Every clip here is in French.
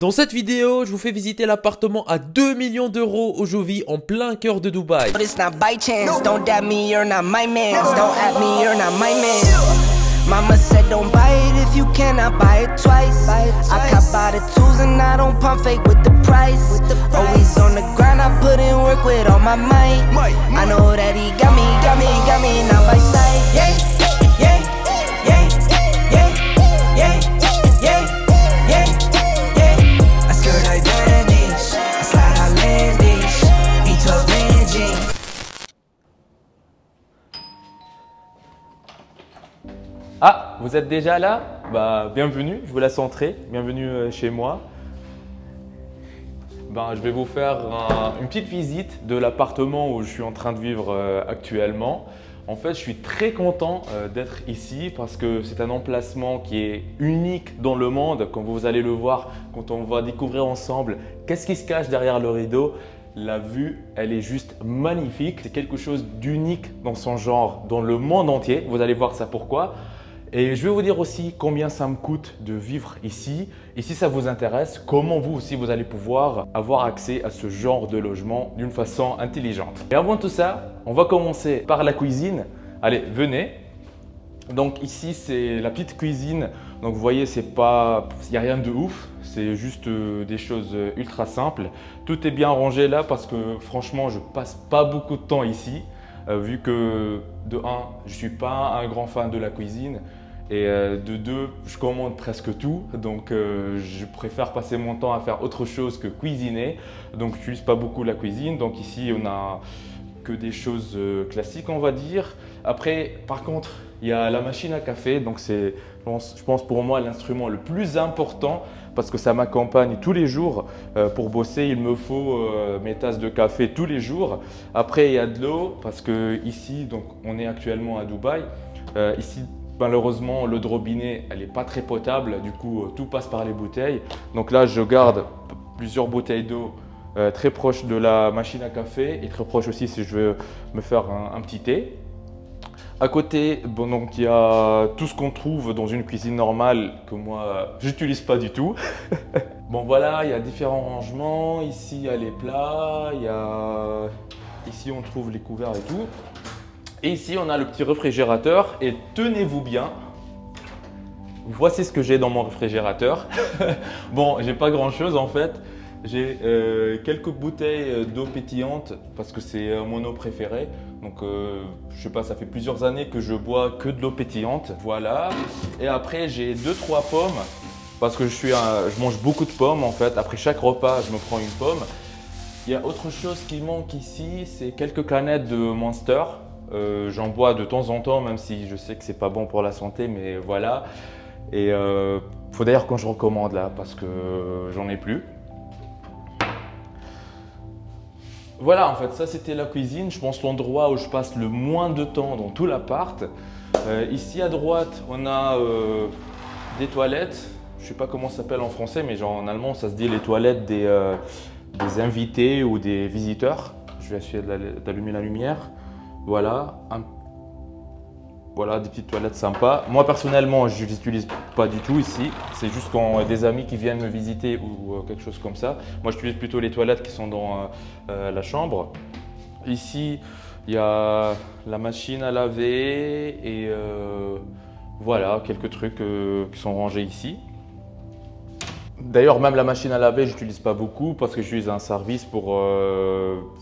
Dans cette vidéo, je vous fais visiter l'appartement à 2 millions d'euros au Jovi en plein cœur de Dubaï. Mama said don't buy it if you cannot buy it twice. I cop by the tools and I don't pump fake with the price. Always on the grind, I put in work with all my might. I know that he got me now by sight. Yeah, yeah, yeah, yeah, yeah, yeah, yeah, yeah. I skirt like bandage, I slide outlandish, B12 ranging. Ah, vous êtes déjà là? Bah, bienvenue, je vous laisse entrer. Bienvenue chez moi. Je vais vous faire une petite visite de l'appartement où je suis en train de vivre actuellement. En fait, je suis très content d'être ici parce que c'est un emplacement qui est unique dans le monde. Comme vous allez le voir quand on va découvrir ensemble qu'est-ce qui se cache derrière le rideau. La vue, elle est juste magnifique. C'est quelque chose d'unique dans son genre dans le monde entier. Vous allez voir ça pourquoi. Et je vais vous dire aussi combien ça me coûte de vivre ici. Et si ça vous intéresse, comment vous aussi vous allez pouvoir avoir accès à ce genre de logement d'une façon intelligente. Et avant tout ça, on va commencer par la cuisine. Allez, venez. Donc ici, c'est la petite cuisine. Donc vous voyez, il n'y a rien de ouf. C'est juste des choses ultra simples. Tout est bien rangé là parce que franchement, je passe pas beaucoup de temps ici. Vu que de 1, je ne suis pas un grand fan de la cuisine et de 2, je commande presque tout. Donc je préfère passer mon temps à faire autre chose que cuisiner. Donc je n'utilise pas beaucoup la cuisine. Donc ici, on n'a que des choses classiques, on va dire. Après, par contre, il y a la machine à café. Donc c'est, je pense pour moi, l'instrument le plus important parce que ça m'accompagne tous les jours. Pour bosser, il me faut mes tasses de café tous les jours. Après, il y a de l'eau parce que ici, donc, on est actuellement à Dubaï. Ici, malheureusement, l'eau de robinet, elle n'est pas très potable. Du coup, tout passe par les bouteilles. Donc là, je garde plusieurs bouteilles d'eau très proches de la machine à café et très proche aussi si je veux me faire un petit thé. À côté, donc il y a tout ce qu'on trouve dans une cuisine normale que moi, j'utilise pas du tout. Bon voilà, il y a différents rangements. Ici, il y a les plats. Ici, on trouve les couverts et tout. Et ici, on a le petit réfrigérateur. Et tenez-vous bien, voici ce que j'ai dans mon réfrigérateur. Bon, j'ai pas grand-chose en fait. J'ai quelques bouteilles d'eau pétillante parce que c'est mon eau préférée. Donc, je sais pas, ça fait plusieurs années que je bois que de l'eau pétillante. Voilà. Et après, j'ai 2-3 pommes parce que je mange beaucoup de pommes en fait. Après chaque repas, je me prends une pomme. Il y a autre chose qui manque ici, c'est quelques canettes de Monster. J'en bois de temps en temps, même si je sais que c'est pas bon pour la santé, mais voilà. Et faut d'ailleurs que je recommande là parce que j'en ai plus. Voilà, en fait, ça c'était la cuisine. Je pense l'endroit où je passe le moins de temps dans tout l'appart. Ici à droite, on a des toilettes. Je ne sais pas comment ça s'appelle en français, mais genre en allemand, ça se dit les toilettes des invités ou des visiteurs. Je vais essayer d'allumer la lumière. Voilà, voilà, des petites toilettes sympas. Moi personnellement, je ne les utilise pas du tout ici. C'est juste quand des amis qui viennent me visiter ou quelque chose comme ça. Moi, j'utilise plutôt les toilettes qui sont dans la chambre. Ici, il y a la machine à laver et voilà, quelques trucs qui sont rangés ici. D'ailleurs, même la machine à laver, je n'utilise pas beaucoup parce que j'utilise un service pour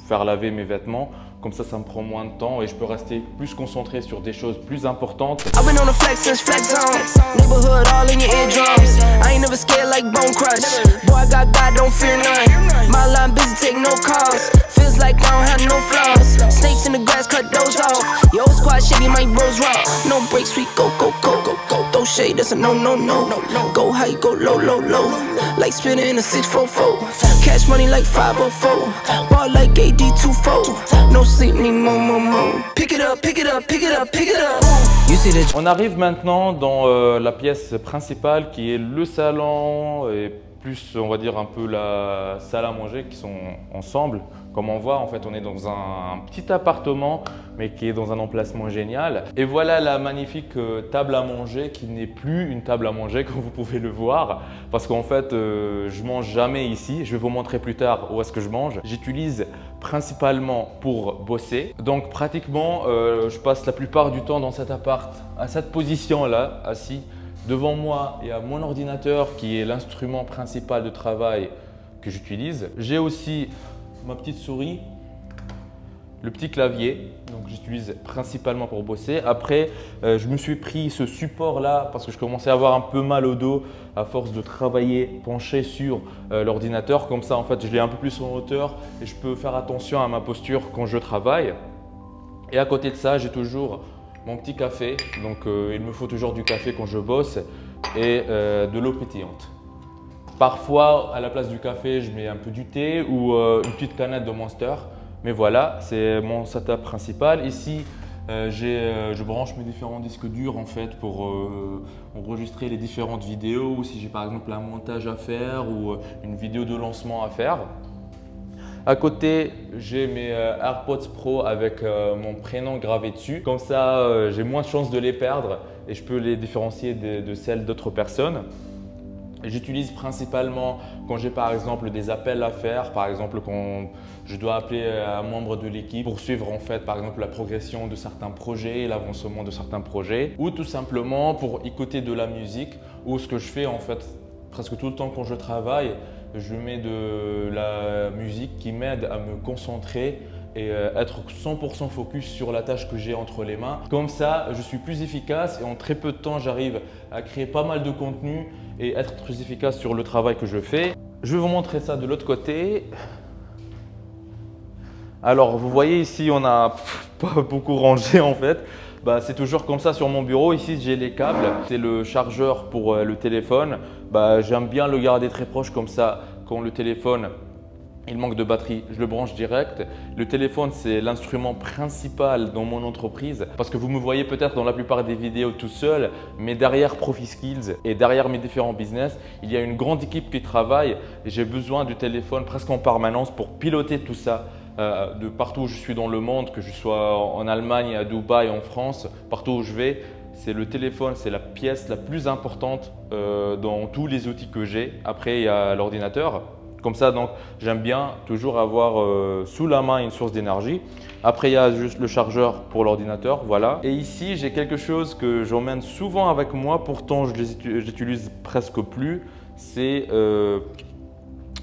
faire laver mes vêtements. Comme ça me prend moins de temps et je peux rester plus concentré sur des choses plus importantes. On arrive maintenant dans la pièce principale qui est le salon et plus, on va dire, un peu la salle à manger qui sont ensemble. Comme on voit, en fait, on est dans un petit appartement, mais qui est dans un emplacement génial. Et voilà la magnifique table à manger qui n'est plus une table à manger, comme vous pouvez le voir. Parce qu'en fait, je mange jamais ici. Je vais vous montrer plus tard où est-ce que je mange. J'utilise principalement pour bosser. Donc pratiquement, je passe la plupart du temps dans cet appart, à cette position-là, assis. Devant moi, il y a mon ordinateur qui est l'instrument principal de travail que j'utilise. J'ai aussi ma petite souris, le petit clavier, donc j'utilise principalement pour bosser. Après, je me suis pris ce support-là parce que je commençais à avoir un peu mal au dos à force de travailler penché sur l'ordinateur. Comme ça, en fait, je l'ai un peu plus en hauteur et je peux faire attention à ma posture quand je travaille. Et à côté de ça, j'ai toujours mon petit café. Donc, il me faut toujours du café quand je bosse et de l'eau pétillante. Parfois, à la place du café, je mets un peu du thé ou une petite canette de Monster. Mais voilà, c'est mon setup principal. Ici, je branche mes différents disques durs en fait pour enregistrer les différentes vidéos ou si j'ai par exemple un montage à faire ou une vidéo de lancement à faire. À côté, j'ai mes AirPods Pro avec mon prénom gravé dessus. Comme ça, j'ai moins de chances de les perdre et je peux les différencier de celles d'autres personnes. J'utilise principalement quand j'ai par exemple des appels à faire, par exemple quand je dois appeler un membre de l'équipe pour suivre en fait par exemple la progression de certains projets, l'avancement de certains projets ou tout simplement pour écouter de la musique ou ce que je fais en fait presque tout le temps quand je travaille, je mets de la musique qui m'aide à me concentrer et être 100% focus sur la tâche que j'ai entre les mains. Comme ça, je suis plus efficace et en très peu de temps, j'arrive à créer pas mal de contenu et être très efficace sur le travail que je fais. Je vais vous montrer ça de l'autre côté. Alors, vous voyez ici, on n'a pas beaucoup rangé en fait. C'est toujours comme ça sur mon bureau. Ici, j'ai les câbles. C'est le chargeur pour le téléphone. J'aime bien le garder très proche comme ça quand le téléphone il manque de batterie, je le branche direct. Le téléphone, c'est l'instrument principal dans mon entreprise parce que vous me voyez peut-être dans la plupart des vidéos tout seul, mais derrière ProfiSkills et derrière mes différents business, il y a une grande équipe qui travaille et j'ai besoin du téléphone presque en permanence pour piloter tout ça. De partout où je suis dans le monde, que je sois en Allemagne, à Dubaï, en France, partout où je vais, c'est le téléphone, c'est la pièce la plus importante dans tous les outils que j'ai. Après, il y a l'ordinateur. Comme ça, donc, j'aime bien toujours avoir sous la main une source d'énergie. Après, il y a juste le chargeur pour l'ordinateur, voilà. Et ici, j'ai quelque chose que j'emmène souvent avec moi, pourtant je l'utilise presque plus. C'est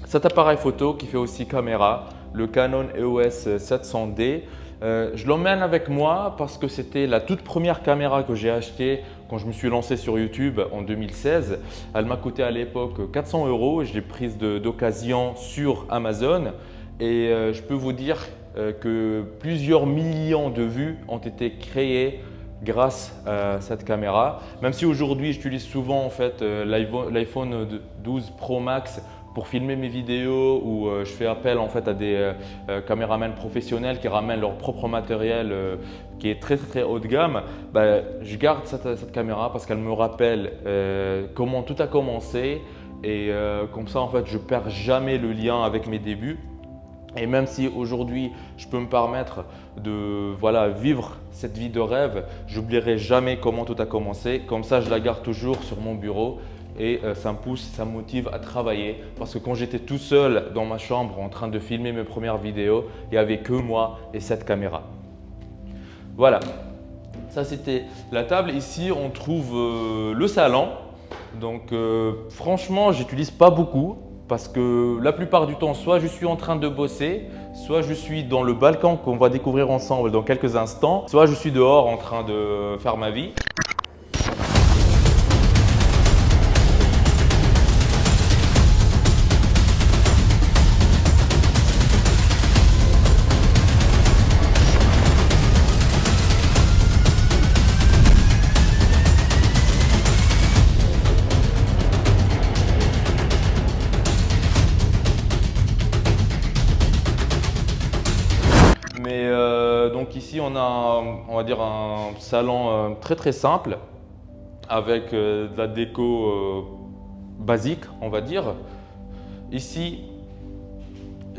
cet appareil photo qui fait aussi caméra, le Canon EOS 700D. Je l'emmène avec moi parce que c'était la toute première caméra que j'ai achetée quand je me suis lancé sur YouTube en 2016. Elle m'a coûté à l'époque 400 €. Je l'ai prise d'occasion sur Amazon et je peux vous dire que plusieurs millions de vues ont été créées grâce à cette caméra. Même si aujourd'hui j'utilise souvent en fait l'iPhone 12 Pro Max pour filmer mes vidéos ou je fais appel en fait à des caméramans professionnels qui ramènent leur propre matériel qui est très haut de gamme, je garde cette caméra parce qu'elle me rappelle comment tout a commencé et comme ça en fait je perds jamais le lien avec mes débuts. Et même si aujourd'hui je peux me permettre de vivre cette vie de rêve, j'oublierai jamais comment tout a commencé. Comme ça je la garde toujours sur mon bureau. Et ça me pousse, ça me motive à travailler parce que quand j'étais tout seul dans ma chambre en train de filmer mes premières vidéos, il n'y avait que moi et cette caméra. Voilà, ça c'était la table. Ici on trouve le salon. Donc franchement, j'utilise pas beaucoup parce que la plupart du temps, soit je suis en train de bosser, soit je suis dans le balcon qu'on va découvrir ensemble dans quelques instants, soit je suis dehors en train de faire ma vie. Donc ici on a, on va dire, un salon très simple avec de la déco basique, on va dire. Ici,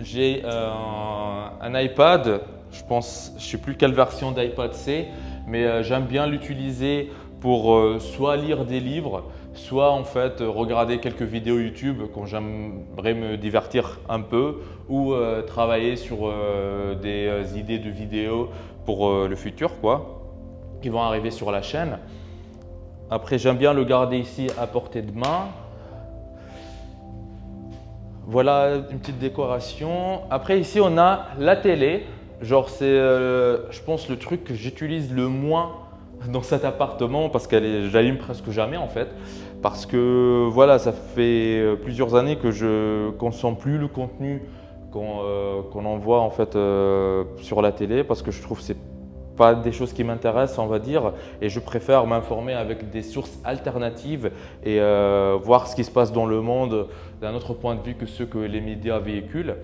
j'ai un iPad. Je sais plus quelle version d'iPad c'est, mais j'aime bien l'utiliser pour soit lire des livres, soit en fait regarder quelques vidéos YouTube quand j'aimerais me divertir un peu, ou travailler sur des idées de vidéos pour le futur quoi, qui vont arriver sur la chaîne. Après, j'aime bien le garder ici à portée de main. Voilà une petite décoration. Après ici on a la télé. Genre c'est je pense le truc que j'utilise le moins dans cet appartement parce que j'allume presque jamais en fait. Parce que voilà, ça fait plusieurs années que je consomme plus le contenu qu'on envoie en fait sur la télé, parce que je trouve que c'est pas des choses qui m'intéressent, on va dire, et je préfère m'informer avec des sources alternatives et voir ce qui se passe dans le monde d'un autre point de vue que ceux que les médias véhiculent.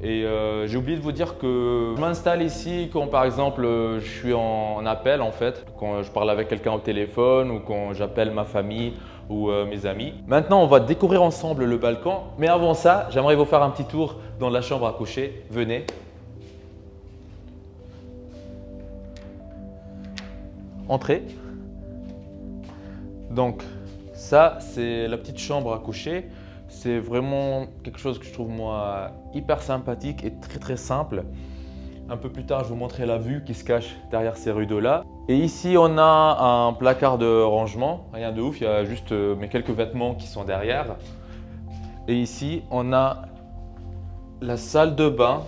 Et j'ai oublié de vous dire que je m'installe ici quand par exemple je suis en appel en fait, quand je parle avec quelqu'un au téléphone ou quand j'appelle ma famille ou mes amis. Maintenant on va découvrir ensemble le balcon, mais avant ça j'aimerais vous faire un petit tour dans la chambre à coucher. Venez. Entrez. Donc ça c'est la petite chambre à coucher. C'est vraiment quelque chose que je trouve moi hyper sympathique et très simple. Un peu plus tard je vais vous montrer la vue qui se cache derrière ces rideaux là. Et ici on a un placard de rangement, rien de ouf, il y a juste mes quelques vêtements qui sont derrière. Et ici on a la salle de bain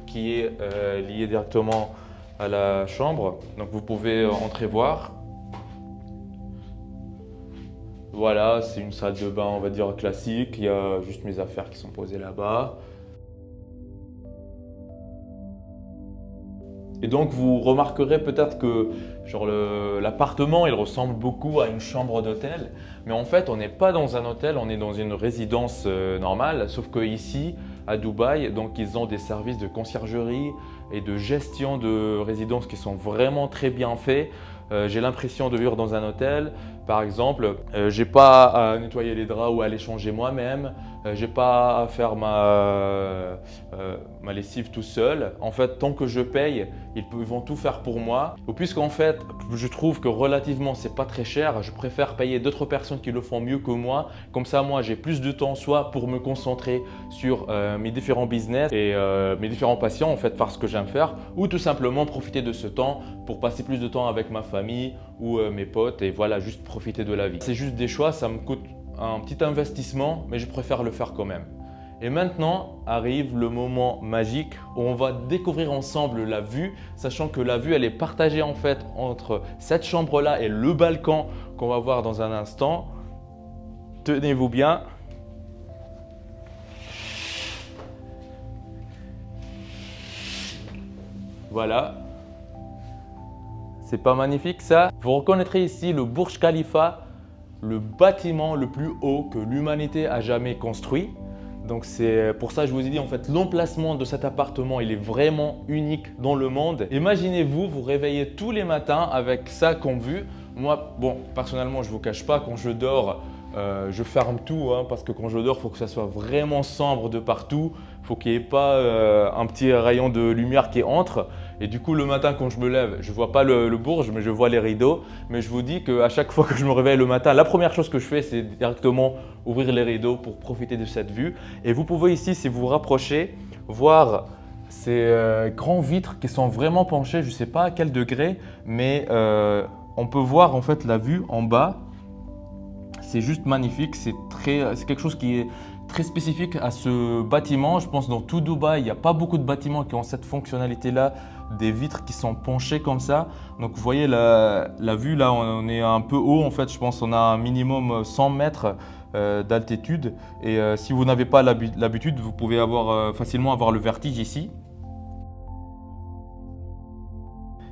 qui est liée directement à la chambre, donc vous pouvez entrer voir. Voilà, c'est une salle de bain on va dire classique, il y a juste mes affaires qui sont posées là-bas. Et donc vous remarquerez peut-être que l'appartement il ressemble beaucoup à une chambre d'hôtel, mais en fait on n'est pas dans un hôtel, on est dans une résidence normale, sauf que ici à Dubaï, donc ils ont des services de conciergerie et de gestion de résidence qui sont vraiment très bien faits. J'ai l'impression de vivre dans un hôtel. Par exemple, j'ai pas à nettoyer les draps ou à les changer moi-même. J'ai pas à faire ma lessive tout seul. En fait, tant que je paye, ils vont tout faire pour moi. Puisqu'en fait, je trouve que relativement, c'est pas très cher. Je préfère payer d'autres personnes qui le font mieux que moi. Comme ça, moi, j'ai plus de temps, soit pour me concentrer sur mes différents business et mes différents patients, en fait, faire ce que j'aime faire, ou tout simplement profiter de ce temps pour passer plus de temps avec ma famille ou mes potes et voilà, juste profiter de la vie. C'est juste des choix, ça me coûte un petit investissement, mais je préfère le faire quand même. Et maintenant arrive le moment magique où on va découvrir ensemble la vue, sachant que la vue elle est partagée en fait entre cette chambre là et le balcon qu'on va voir dans un instant. Tenez-vous bien. Voilà. C'est pas magnifique ça? Vous reconnaîtrez ici le Burj Khalifa, le bâtiment le plus haut que l'humanité a jamais construit. Donc c'est pour ça que je vous ai dit en fait l'emplacement de cet appartement il est vraiment unique dans le monde. Imaginez-vous vous réveillez tous les matins avec ça comme vue. Moi bon personnellement je vous cache pas, quand je dors je ferme tout hein, parce que quand je dors il faut que ça soit vraiment sombre de partout. Il faut qu'il n'y ait pas un petit rayon de lumière qui entre. Et du coup le matin quand je me lève, je ne vois pas le Bourge mais je vois les rideaux. Mais je vous dis qu'à chaque fois que je me réveille le matin, la première chose que je fais c'est directement ouvrir les rideaux pour profiter de cette vue. Et vous pouvez ici, si vous vous rapprochez, voir ces grands vitres qui sont vraiment penchés. Je ne sais pas à quel degré, mais on peut voir en fait la vue en bas. C'est juste magnifique, c'est quelque chose qui est très spécifique à ce bâtiment. Je pense dans tout Dubaï, il n'y a pas beaucoup de bâtiments qui ont cette fonctionnalité-là, des vitres qui sont penchées comme ça. Donc vous voyez la vue là, on est un peu haut en fait, je pense qu'on a un minimum 100 mètres d'altitude. Et si vous n'avez pas l'habitude, vous pouvez facilement avoir le vertige ici.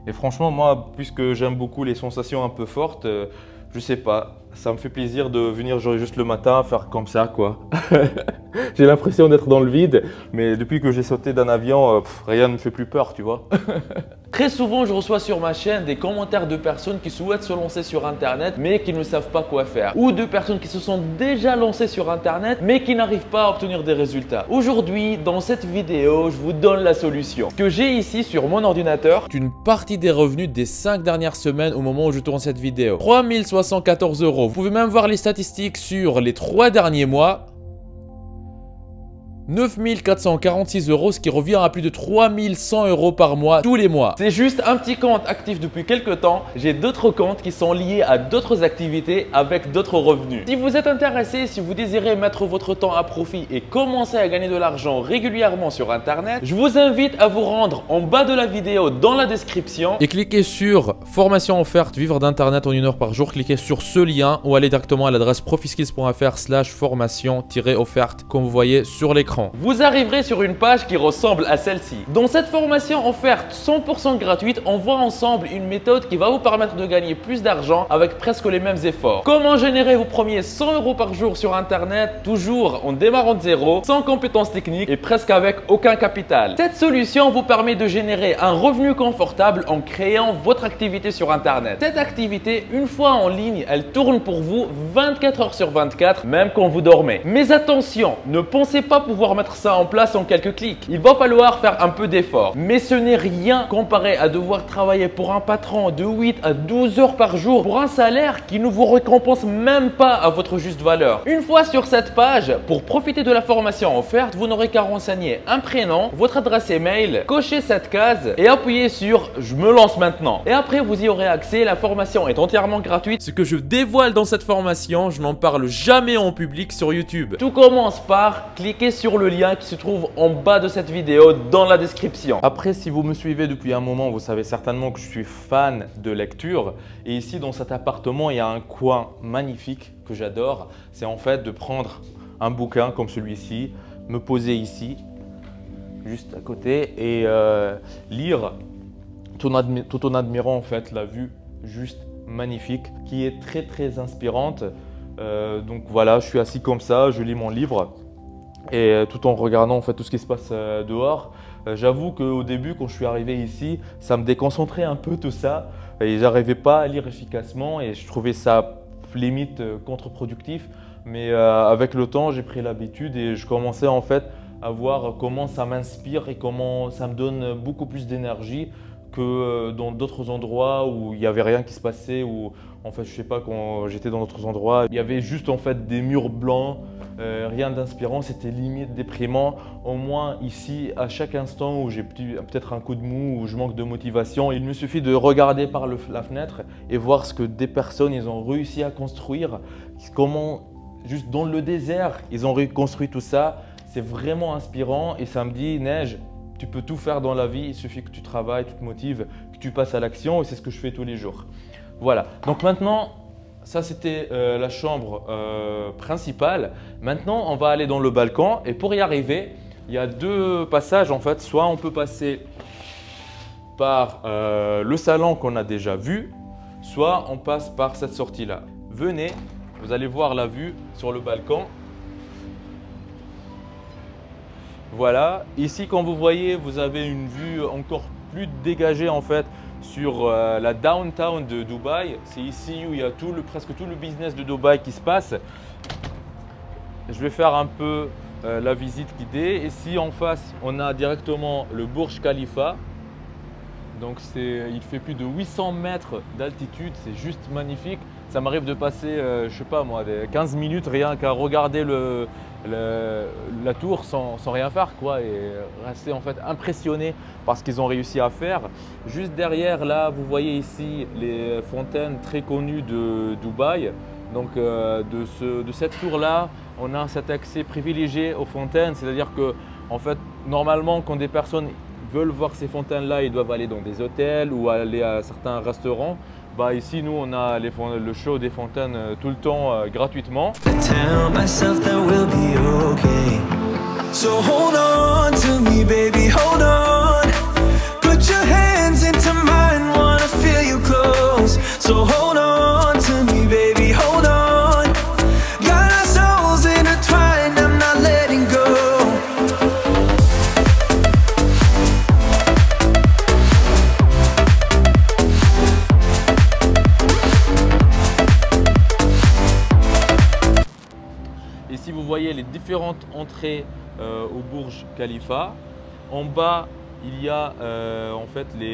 Et franchement, moi, puisque j'aime beaucoup les sensations un peu fortes, je sais pas. Ça me fait plaisir de venir juste le matin faire comme ça, quoi. J'ai l'impression d'être dans le vide, mais depuis que j'ai sauté d'un avion, rien ne me fait plus peur, tu vois. Très souvent, je reçois sur ma chaîne des commentaires de personnes qui souhaitent se lancer sur Internet mais qui ne savent pas quoi faire. Ou de personnes qui se sont déjà lancées sur Internet mais qui n'arrivent pas à obtenir des résultats. Aujourd'hui, dans cette vidéo, je vous donne la solution. Ce que j'ai ici sur mon ordinateur, c'est une partie des revenus des 5 dernières semaines au moment où je tourne cette vidéo. 3614 €. Vous pouvez même voir les statistiques sur les 3 derniers mois. 9446 €, ce qui revient à plus de 3100 € par mois tous les mois. C'est juste un petit compte actif depuis quelques temps. J'ai d'autres comptes qui sont liés à d'autres activités avec d'autres revenus. Si vous êtes intéressé, si vous désirez mettre votre temps à profit et commencer à gagner de l'argent régulièrement sur Internet, je vous invite à vous rendre en bas de la vidéo dans la description et cliquez sur formation offerte vivre d'Internet en 1 heure par jour. Cliquez sur ce lien ou allez directement à l'adresse profiskills.fr/formation-offerte comme vous voyez sur l'écran. Vous arriverez sur une page qui ressemble à celle-ci. Dans cette formation offerte 100% gratuite, on voit ensemble une méthode qui va vous permettre de gagner plus d'argent avec presque les mêmes efforts. Comment générer vos premiers 100 € par jour sur Internet, toujours en démarrant de zéro, sans compétences techniques et presque avec aucun capital. Cette solution vous permet de générer un revenu confortable en créant votre activité sur Internet. Cette activité, une fois en ligne, elle tourne pour vous 24 heures sur 24, même quand vous dormez. Mais attention, ne pensez pas pouvoir mettre ça en place en quelques clics. Il va falloir faire un peu d'effort. Mais ce n'est rien comparé à devoir travailler pour un patron de 8 à 12 heures par jour pour un salaire qui ne vous récompense même pas à votre juste valeur. Une fois sur cette page, pour profiter de la formation offerte, vous n'aurez qu'à renseigner un prénom, votre adresse email, cocher cette case et appuyer sur « Je me lance maintenant ». Et après, vous y aurez accès. La formation est entièrement gratuite. Ce que je dévoile dans cette formation, je n'en parle jamais en public sur YouTube. Tout commence par cliquer sur le lien qui se trouve en bas de cette vidéo dans la description. Après, si vous me suivez depuis un moment, vous savez certainement que je suis fan de lecture. Et ici, dans cet appartement, il y a un coin magnifique que j'adore. C'est en fait de prendre un bouquin comme celui-ci, me poser ici, juste à côté, et lire tout en admirant en fait la vue juste magnifique qui est très inspirante. Donc voilà, je suis assis comme ça, je lis mon livre. Et tout en regardant en fait tout ce qui se passe dehors. J'avoue qu'au début, quand je suis arrivé ici, ça me déconcentrait un peu tout ça et j'arrivais pas à lire efficacement et je trouvais ça limite contre-productif. Mais avec le temps, j'ai pris l'habitude et je commençais en fait à voir comment ça m'inspire et comment ça me donne beaucoup plus d'énergie que dans d'autres endroits où il n'y avait rien qui se passait, ou en fait je sais pas, quand j'étais dans d'autres endroits, il y avait juste en fait des murs blancs, rien d'inspirant, c'était limite déprimant. Au moins ici, à chaque instant où j'ai peut-être un coup de mou, où je manque de motivation, il me suffit de regarder par la fenêtre et voir ce que des personnes ils ont réussi à construire, comment juste dans le désert ils ont reconstruit tout ça. C'est vraiment inspirant et ça me dit, Neige, tu peux tout faire dans la vie, il suffit que tu travailles, tu te motives, que tu passes à l'action et c'est ce que je fais tous les jours. Voilà, donc maintenant, ça c'était la chambre principale. Maintenant, on va aller dans le balcon et pour y arriver, il y a deux passages en fait. Soit on peut passer par le salon qu'on a déjà vu, soit on passe par cette sortie-là. Venez, vous allez voir la vue sur le balcon. Voilà, ici comme vous voyez, vous avez une vue encore plus dégagée en fait sur la downtown de Dubaï. C'est ici où il y a presque tout le business de Dubaï qui se passe. Je vais faire un peu la visite guidée. Ici en face, on a directement le Burj Khalifa. Donc il fait plus de 800 mètres d'altitude, c'est juste magnifique. Ça m'arrive de passer, je sais pas moi, des 15 minutes rien qu'à regarder la tour sans rien faire quoi, et rester en fait impressionné par ce qu'ils ont réussi à faire. Juste derrière là, vous voyez ici les fontaines très connues de Dubaï. Donc de cette tour là, on a cet accès privilégié aux fontaines, c'est-à-dire que en fait normalement quand des personnes veulent voir ces fontaines-là, ils doivent aller dans des hôtels ou aller à certains restaurants. Bah ici, nous, on a le show des fontaines tout le temps gratuitement. So hold on to me, baby, hold on. différentes entrées au Burj Khalifa. En bas, il y a en fait il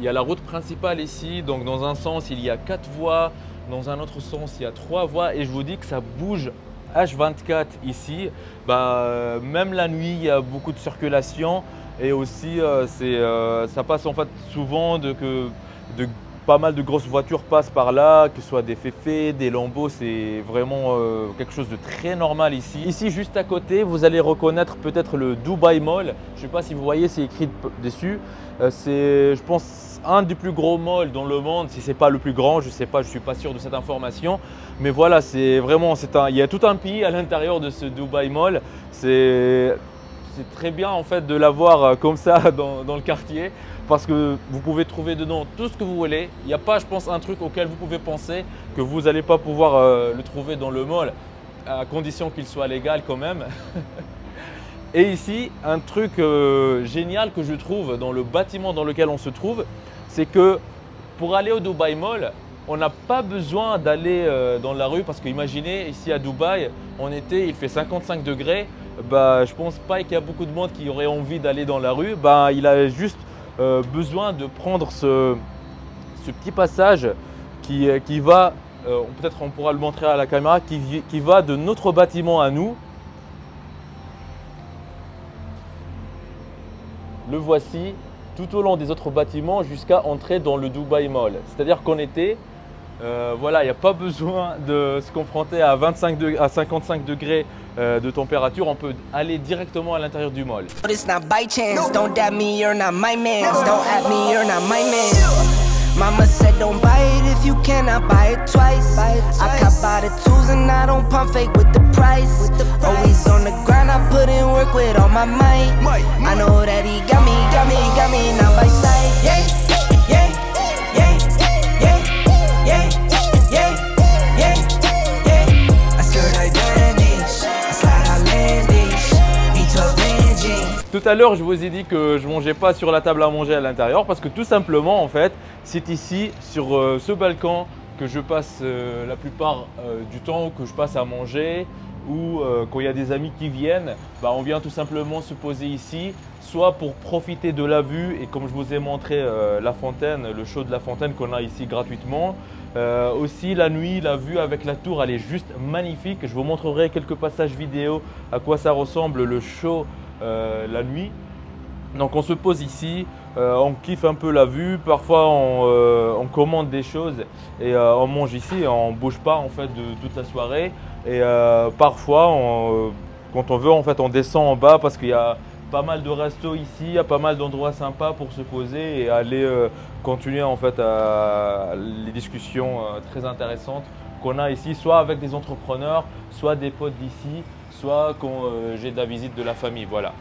y a la route principale ici. Donc dans un sens, il y a 4 voies. Dans un autre sens, il y a 3 voies. Et je vous dis que ça bouge H24 ici. Même la nuit, il y a beaucoup de circulation. Et aussi, ça passe en fait souvent pas mal de grosses voitures passent par là, que ce soit des féfés, des lambeaux, c'est vraiment quelque chose de très normal ici. Ici, juste à côté, vous allez reconnaître peut-être le Dubai Mall. Je ne sais pas si vous voyez, c'est écrit dessus. C'est, je pense, un des plus gros malls dans le monde. Si ce n'est pas le plus grand, je ne sais pas, je ne suis pas sûr de cette information. Mais voilà, c'est vraiment, il y a tout un pays à l'intérieur de ce Dubai Mall. C'est très bien en fait de l'avoir comme ça dans le quartier parce que vous pouvez trouver dedans tout ce que vous voulez. Il n'y a pas, je pense, un truc auquel vous pouvez penser que vous n'allez pas pouvoir le trouver dans le mall à condition qu'il soit légal quand même. Et ici, un truc génial que je trouve dans le bâtiment dans lequel on se trouve, c'est que pour aller au Dubai Mall, on n'a pas besoin d'aller dans la rue parce que imaginez ici à Dubaï, en été, il fait 55 degrés. Je pense pas qu'il y a beaucoup de monde qui aurait envie d'aller dans la rue. Il a juste besoin de prendre ce petit passage qui va, peut-être on pourra le montrer à la caméra, qui va de notre bâtiment à nous. Le voici tout au long des autres bâtiments jusqu'à entrer dans le Dubai Mall. C'est-à-dire qu'en été, voilà, il n'y a pas besoin de se confronter à 55 degrés de température. On peut aller directement à l'intérieur du mall. Mama said don't buy it if you cannot buy it twice. I cop by the tools and I don't pump fake with the price. Always on the grind, I put in work with all my might. I know that he got me now by sight. Yeah, yeah, yeah, yeah, yeah, yeah, yeah, yeah. I skirt like Brandish, I slide outlandish, V12 engine. Tout à l'heure, je vous ai dit que je ne mangeais pas sur la table à manger à l'intérieur parce que tout simplement, en fait, c'est ici, sur ce balcon, que je passe la plupart du temps que je passe à manger ou quand il y a des amis qui viennent, on vient tout simplement se poser ici, soit pour profiter de la vue et comme je vous ai montré la fontaine, le show de la fontaine qu'on a ici gratuitement. Aussi la nuit, la vue avec la tour, elle est juste magnifique. Je vous montrerai quelques passages vidéo à quoi ça ressemble le show la nuit. Donc on se pose ici, on kiffe un peu la vue, parfois on commande des choses et on mange ici, on ne bouge pas en fait de toute la soirée. Et parfois, quand on veut, en fait, on descend en bas parce qu'il y a pas mal de restos ici, il y a pas mal d'endroits sympas pour se poser et aller continuer en fait les discussions très intéressantes qu'on a ici, soit avec des entrepreneurs, soit des potes d'ici, soit quand j'ai de la visite de la famille, voilà.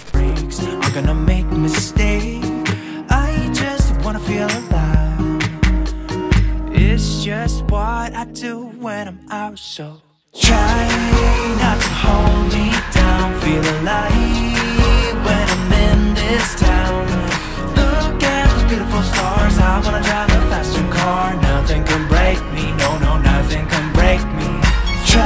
Try not to hold me down, feel alive when I'm in this town. Look at those beautiful stars, I wanna drive a faster car. Nothing can break me, no, no, nothing can break me. Try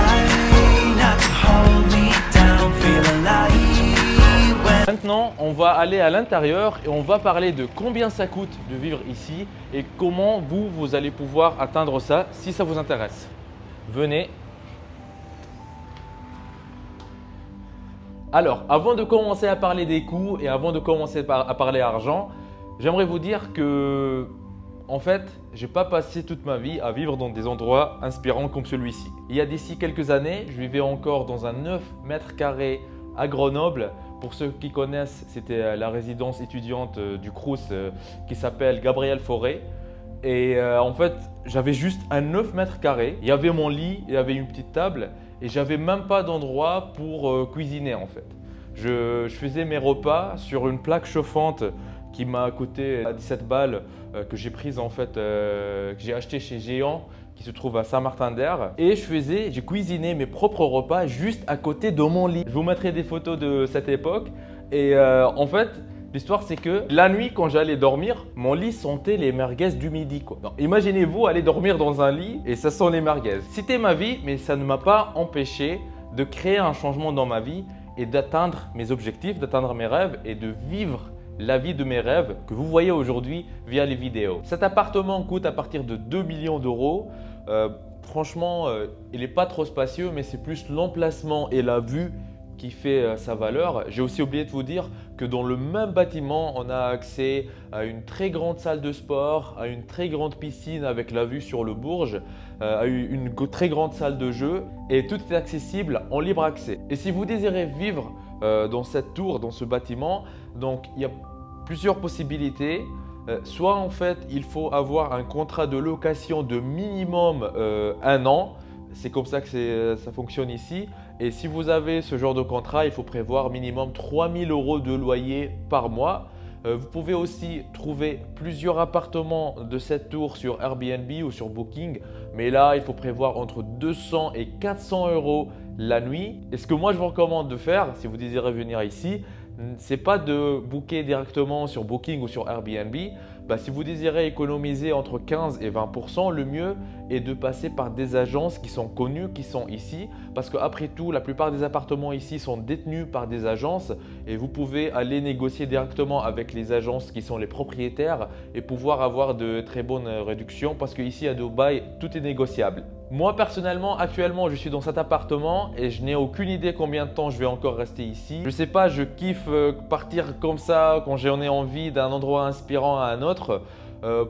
not to hold me down, feel alive when... Maintenant, on va aller à l'intérieur et on va parler de combien ça coûte de vivre ici et comment vous allez pouvoir atteindre ça si ça vous intéresse. Venez. Alors, avant de commencer à parler des coûts et avant de commencer à parler argent, j'aimerais vous dire que, en fait, je n'ai pas passé toute ma vie à vivre dans des endroits inspirants comme celui-ci. Il y a d'ici quelques années, je vivais encore dans un 9 mètres carrés à Grenoble. Pour ceux qui connaissent, c'était la résidence étudiante du Crous qui s'appelle Gabriel Fauré. Et en fait, j'avais juste un 9 mètres carrés. Il y avait mon lit, il y avait une petite table. Et j'avais même pas d'endroit pour cuisiner en fait. Je faisais mes repas sur une plaque chauffante qui m'a coûté 17 balles que j'ai prise en fait, que j'ai acheté chez Géant qui se trouve à Saint-Martin-d'Air. Et j'ai cuisiné mes propres repas juste à côté de mon lit. Je vous mettrai des photos de cette époque. Et en fait, l'histoire c'est que la nuit quand j'allais dormir, mon lit sentait les merguez du midi quoi. Imaginez-vous aller dormir dans un lit et ça sent les merguez. C'était ma vie mais ça ne m'a pas empêché de créer un changement dans ma vie et d'atteindre mes objectifs, d'atteindre mes rêves et de vivre la vie de mes rêves que vous voyez aujourd'hui via les vidéos. Cet appartement coûte à partir de 2 millions d'euros. Franchement, il n'est pas trop spacieux, mais c'est plus l'emplacement et la vue qui fait sa valeur. J'ai aussi oublié de vous dire que dans le même bâtiment, on a accès à une très grande salle de sport, à une très grande piscine avec la vue sur le Bourges, à une très grande salle de jeu et tout est accessible en libre accès. Et si vous désirez vivre dans cette tour, dans ce bâtiment, donc il y a plusieurs possibilités. Soit en fait, il faut avoir un contrat de location de minimum 1 an. C'est comme ça que ça fonctionne ici. Et si vous avez ce genre de contrat, il faut prévoir minimum 3 000 € de loyer par mois. Vous pouvez aussi trouver plusieurs appartements de cette tour sur Airbnb ou sur Booking. Mais là, il faut prévoir entre 200 et 400 € la nuit. Et ce que moi, je vous recommande de faire, si vous désirez venir ici, c'est pas de booker directement sur Booking ou sur Airbnb. Si vous désirez économiser entre 15 et 20%, le mieux est de passer par des agences qui sont connues, qui sont ici. Parce qu'après tout, la plupart des appartements ici sont détenus par des agences et vous pouvez aller négocier directement avec les agences qui sont les propriétaires et pouvoir avoir de très bonnes réductions parce qu'ici à Dubaï, tout est négociable. Moi personnellement, actuellement, je suis dans cet appartement et je n'ai aucune idée combien de temps je vais encore rester ici. Je sais pas, je kiffe partir comme ça quand j'en ai envie d'un endroit inspirant à un autre.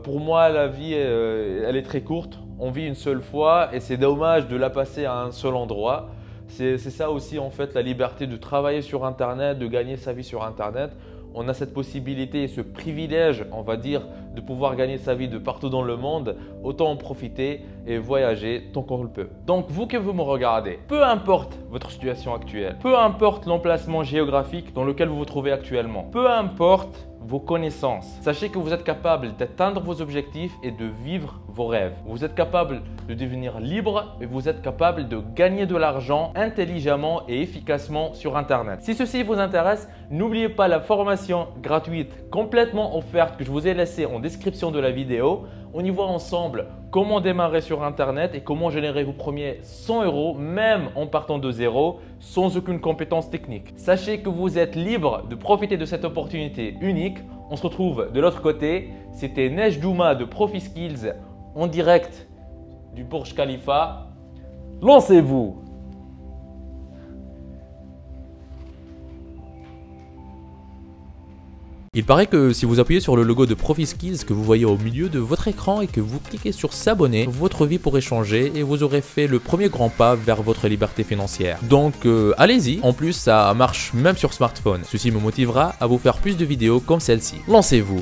Pour moi, la vie, elle est très courte. On vit une seule fois et c'est dommage de la passer à un seul endroit. C'est ça aussi en fait la liberté de travailler sur Internet, de gagner sa vie sur Internet. On a cette possibilité et ce privilège, on va dire, de pouvoir gagner sa vie de partout dans le monde. Autant en profiter et voyager tant qu'on le peut. Donc vous que vous me regardez, peu importe votre situation actuelle, peu importe l'emplacement géographique dans lequel vous vous trouvez actuellement, peu importe vos connaissances, sachez que vous êtes capable d'atteindre vos objectifs et de vivre vos rêves. Vous êtes capable de devenir libre et vous êtes capable de gagner de l'argent intelligemment et efficacement sur Internet. Si ceci vous intéresse, n'oubliez pas la formation gratuite complètement offerte que je vous ai laissée en description de la vidéo. On y voit ensemble comment démarrer sur Internet et comment générer vos premiers 100 € même en partant de zéro sans aucune compétence technique. Sachez que vous êtes libre de profiter de cette opportunité unique. On se retrouve de l'autre côté. C'était Nejdouma de ProfiSkills en direct du Burj Khalifa. Lancez-vous! Il paraît que si vous appuyez sur le logo de ProfiSkills que vous voyez au milieu de votre écran et que vous cliquez sur s'abonner, votre vie pourrait changer et vous aurez fait le premier grand pas vers votre liberté financière. Donc allez-y, en plus ça marche même sur smartphone. Ceci me motivera à vous faire plus de vidéos comme celle-ci. Lancez-vous!